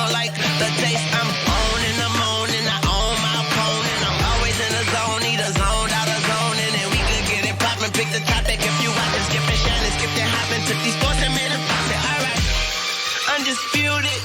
y'all like the taste. I'm on and I'm on and I own my opponent. I'm always in the zone, either zoned out of zone. And we could get it poppin', pick the topic. If you watchin', skippin' Shannon, skip that hoppin'. Took these sports and made it poppin'. All right, undisputed.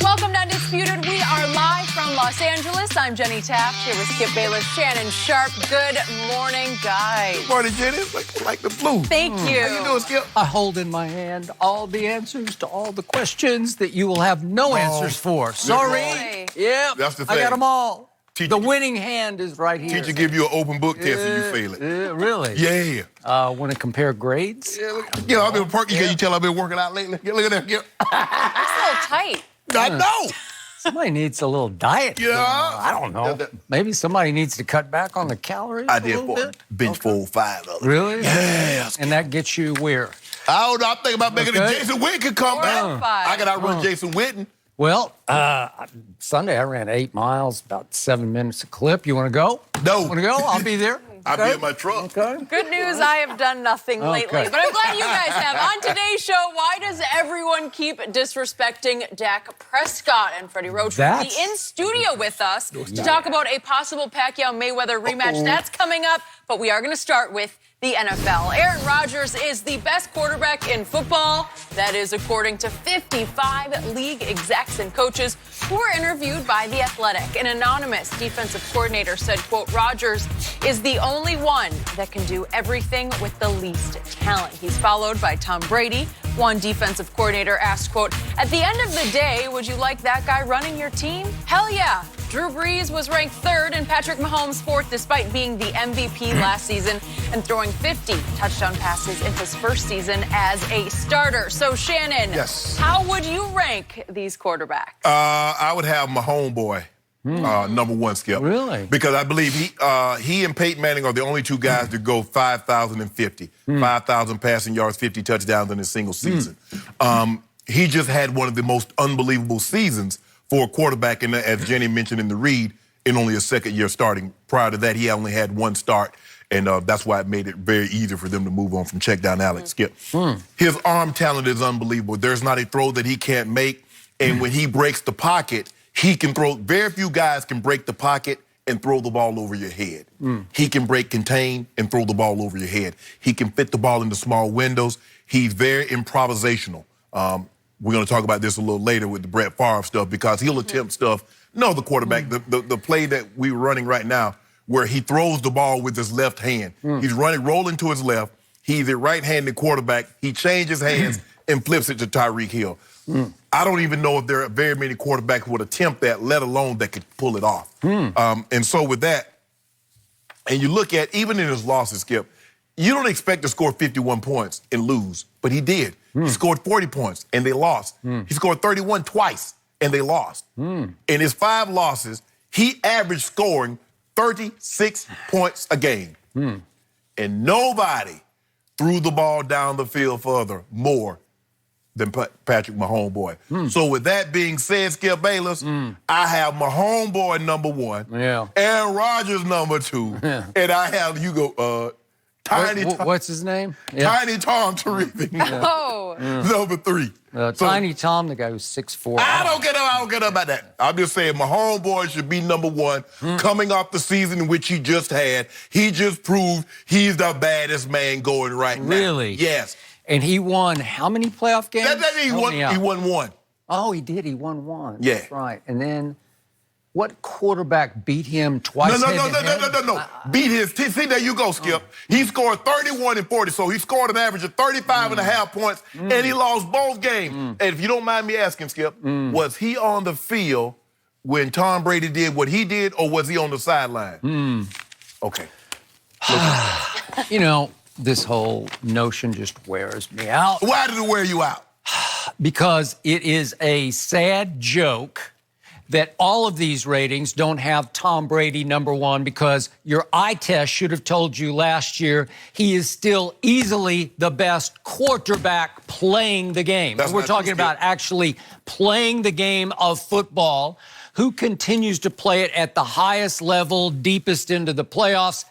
Welcome to Undisputed. We are live from Los Angeles. I'm Jenny Taft here with Skip Bayless, Shannon Sharp. Good morning, guys. Good morning, Jenny. Like the flu. Thank you. How you doing, Skip? I hold in my hand all the answers to all the questions that you will have no answers for. Sorry. Boy. Yeah, That's the I got thing. them all. Teacher- The winning hand is right here. Teacher give you an open book test and you fail it. Really? Yeah. Want to compare grades? Yeah, you know, I've been working. You tell I've been working out lately. Look at that. It's a little tight. I know. Somebody needs a little diet. Yeah. I don't know. Maybe somebody needs to cut back on the calories I a did little for bit. bench 405. Really? Yeah. And that gets you where? I don't know. I'm thinking about making Okay. a Jason Witten could come back. 405. I could outrun Jason Witten. Well, Sunday I ran 8 miles, about 7 minutes a clip. You want to go? No. Want to go? I'll be there. I'll be in my truck. Okay. Good news, I have done nothing lately, Okay. but I'm glad you guys have. On today's show, why does everyone keep disrespecting Dak Prescott? And Freddie Roach will be in studio with us to talk about a possible Pacquiao-Mayweather rematch. That's coming up, but we are going to start with the NFL. Aaron Rodgers is the best quarterback in football. That is according to 55 league execs and coaches who were interviewed by The Athletic. An anonymous defensive coordinator said, quote, Rodgers is the only one that can do everything with the least talent. He's followed by Tom Brady. One defensive coordinator asked, quote, at the end of the day, would you like that guy running your team? Hell yeah. Drew Brees was ranked third and Patrick Mahomes fourth despite being the MVP last season and throwing 50 touchdown passes in his first season as a starter. So, Shannon, Yes. How would you rank these quarterbacks? I would have my homeboy number one, Skip. Really? Because I believe he and Peyton Manning are the only two guys to go 5,050. 5,000 passing yards, 50 touchdowns in a single season. He just had one of the most unbelievable seasons for a quarterback, and as Jenny mentioned in the read, in only a second year starting. Prior to that, he only had one start, and that's why it made it very easy for them to move on from check down Alex Skip. His arm talent is unbelievable. There's not a throw that he can't make, and when he breaks the pocket, he can throw. Very few guys can break the pocket and throw the ball over your head. He can break contain and throw the ball over your head. He can fit the ball into small windows. He's very improvisational. We're going to talk about this a little later with the Brett Favre stuff because he'll attempt stuff. No, the quarterback, the play that we're running right now where he throws the ball with his left hand. He's rolling to his left. He's a right-handed quarterback. He changes hands and flips it to Tyreek Hill. I don't even know if there are very many quarterbacks who would attempt that, let alone that could pull it off. And so with that, and you look at, even in his losses, Skip, you don't expect to score 51 points and lose, but he did. He scored 40 points, and they lost. He scored 31 twice, and they lost. In his 5 losses, he averaged scoring 36 points a game. And nobody threw the ball down the field further more than Patrick Mahomes. So with that being said, Skip Bayless, I have my homeboy number 1, Aaron Rodgers number 2, and I have, you go, What's his name? Tiny Tom terrific. Number 3. Tiny Tom, the guy who's 6'4". I don't get up about that. I'm just saying my homeboy should be number 1 coming off the season in which he just had. He just proved he's the baddest man going right now. Really? Yes. And he won how many playoff games? He won 1. Oh, he did. He won 1. Yeah. That's right. And then what quarterback beat him twice? No. Beat his. See, there you go, Skip. He scored 31 and 40, so he scored an average of 35 and a half points, and he lost both games. And if you don't mind me asking, Skip, was he on the field when Tom Brady did what he did, or was he on the sideline? Okay. You know, this whole notion just wears me out. Why did it wear you out? Because it is a sad joke that all of these ratings don't have Tom Brady number 1 because your eye test should have told you last year he is still easily the best quarterback playing the game. We're talking about actually playing the game of football. Who continues to play it at the highest level, deepest into the playoffs?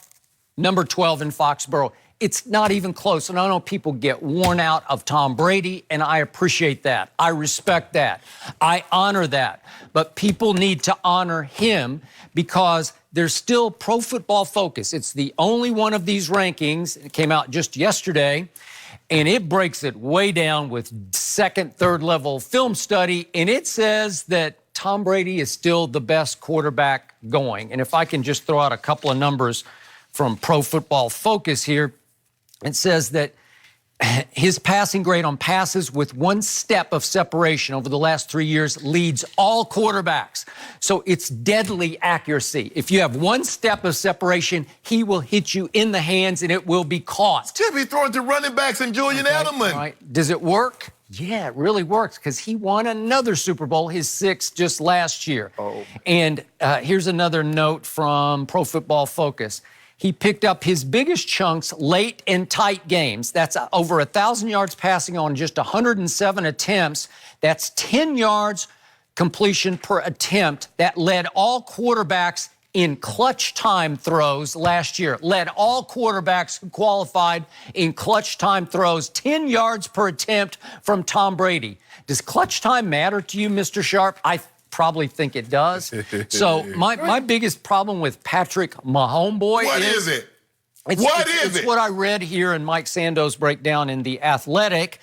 Number 12 in Foxborough. it's not even close. And I know people get worn out of Tom Brady, and I appreciate that. I respect that. I honor that. But people need to honor him because there's still Pro Football Focus. It's the only one of these rankings. It came out just yesterday, and it breaks it way down with second, third level film study, and it says that Tom Brady is still the best quarterback going. And if I can just throw out a couple of numbers from Pro Football Focus here, it says that his passing grade on passes with 1 step of separation over the last 3 years leads all quarterbacks. So it's deadly accuracy. If you have 1 step of separation, he will hit you in the hands and it will be caught. Tippy throwing to running backs and Julian Edelman. Right. Does it work? Yeah, it really works because he won another Super Bowl, his 6th just last year. Oh. And here's another note from Pro Football Focus. He picked up his biggest chunks late in tight games. That's over 1,000 yards passing on just 107 attempts. That's 10 yards completion per attempt. That led all quarterbacks in clutch time throws last year. Led all quarterbacks who qualified in clutch time throws, 10 yards per attempt from Tom Brady. Does clutch time matter to you, Mr. Sharp? I probably think it does. So my biggest problem with Patrick Mahomes What is it? It's what I read here in Mike Sando's breakdown in The Athletic.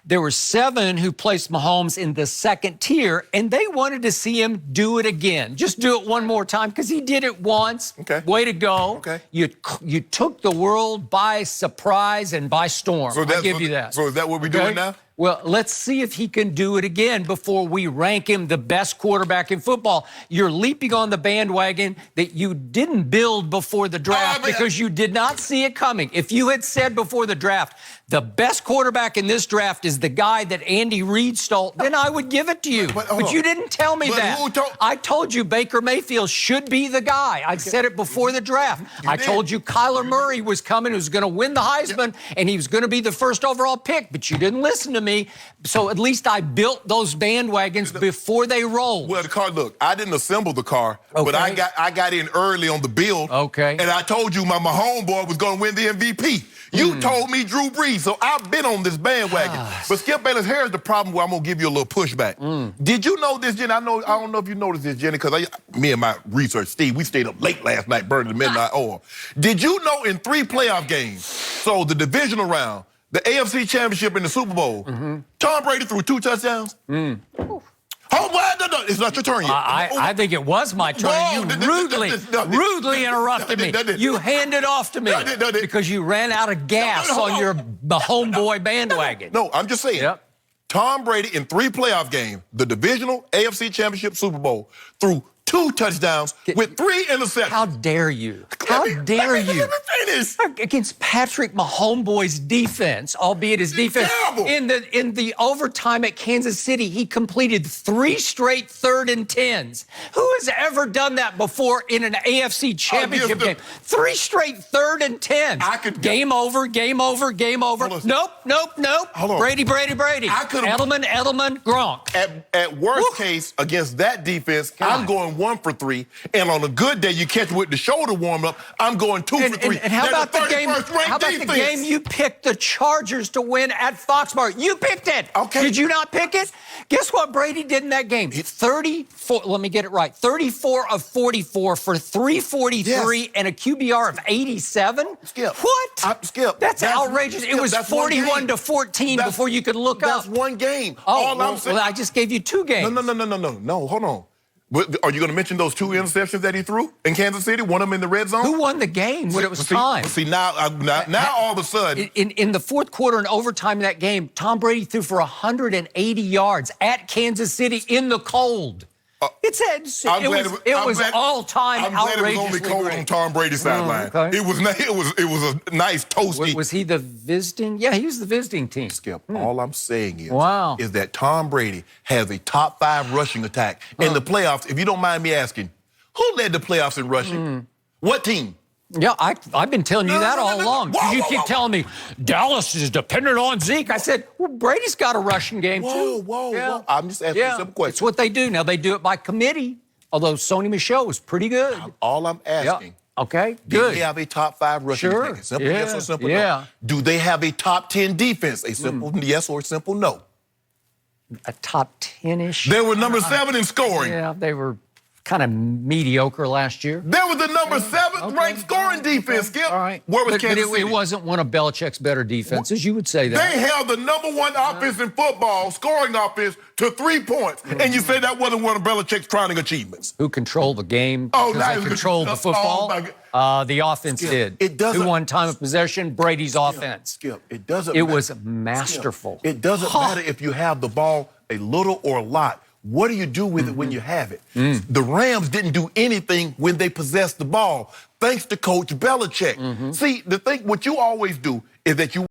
There were 7 who placed Mahomes in the second tier, and they wanted to see him do it again. Just do it one more time, because he did it once. Okay. Way to go. Okay. You took the world by surprise and by storm. I'll give you that. So is that what we're doing now? Well, let's see if he can do it again before we rank him the best quarterback in football. You're leaping on the bandwagon that you didn't build before the draft because you did not see it coming. If you had said before the draft, the best quarterback in this draft is the guy that Andy Reid stole, then I would give it to you. But you didn't tell me that. I told you Baker Mayfield should be the guy. I said it before the draft. I told you Kyler Murray was coming, who was going to win the Heisman, and he was going to be the first overall pick, but you didn't listen to me. So at least I built those bandwagons before they rolled. Well, the car, look, I didn't assemble the car, but I got in early on the build. Okay. And I told you my homeboy was going to win the MVP. You told me Drew Brees, so I've been on this bandwagon. But Skip Bayless, here's the problem where I'm going to give you a little pushback. Did you know this, Jenny? I don't know if you noticed this, Jenny, because me and my research, Steve, we stayed up late last night burning the midnight oil. Did you know in 3 playoff games, so the divisional round, the AFC Championship and the Super Bowl, Tom Brady threw 2 touchdowns? Oh, well, no, it's not your turn yet. I think it was my turn. You rudely interrupted me. You handed off to me because you ran out of gas on your homeboy bandwagon. No, I'm just saying. Yep. Tom Brady in 3 playoff games, the divisional, AFC Championship, Super Bowl, threw 2 touchdowns with 3 interceptions. How dare you? How dare you? Let me finish. Against Patrick Mahomes' defense, albeit his defense. In the overtime at Kansas City, he completed 3 straight 3rd and 10s. Who has ever done that before in an AFC Championship game? 3 straight 3rd and 10s. Game over, game over, game over. Nope. Hold on. Brady. Edelman, Gronk. At worst case, against that defense, I'm going 1 for 3, and on a good day, you catch with the shoulder warm up, I'm going 2 for 3. And how about the game? How about the game you picked the Chargers to win at Foxborough? You picked it. Okay. Did you not pick it? Guess what Brady did in that game? 34. Let me get it right. 34 of 44 for 343 and a QBR of 87. Skip. What? Skip. That's outrageous. It was 41 to 14 before you could look up. That's 1 game. Oh, well, I just gave you 2 games. No. Hold on. Are you going to mention those 2 interceptions that he threw in Kansas City? One of them in the red zone? Who won the game when it was time? See, now all of a sudden. In the 4th quarter and overtime of that game, Tom Brady threw for 180 yards at Kansas City in the cold. It was all-time outrageous. I'm glad it was only cold on Tom Brady's sideline. Okay. It was a nice toasty. Was he the visiting? Yeah, he was the visiting team. Skip, all I'm saying is that Tom Brady has a top 5 rushing attack in the playoffs. If you don't mind me asking, who led the playoffs in rushing? What team? Yeah, I've been telling you that all along. You keep telling me Dallas is dependent on Zeke. I said, well, Brady's got a rushing game, too. Whoa. I'm just asking a simple question. It's what they do. Now, they do it by committee, although Sony Michel was pretty good. All I'm asking Okay, Do good. they have a top 5 rushing Sure. attack? A simple Yeah. yes or simple Yeah. no. Do they have a top 10 defense? A simple yes or simple no. A top 10-ish. They were number 7 in scoring. Yeah, they were kind of mediocre last year. They were the number 7th ranked scoring defense, Skip. All right. Where was But Kansas City? it wasn't one of Belichick's better defenses. You would say that. They held the number 1 offense in football, scoring offense, to 3 points. And you say that wasn't one of Belichick's crowning achievements. Who controlled the game? Oh, because now they it's- controlled the oh, football. my God. The offense did. It doesn't- Who won time of possession? Brady's offense. Skip, it doesn't It matter. was masterful. It doesn't matter if you have the ball a little or a lot. What do you do with it when you have it? The Rams didn't do anything when they possessed the ball, thanks to Coach Belichick. See, what you always do is that you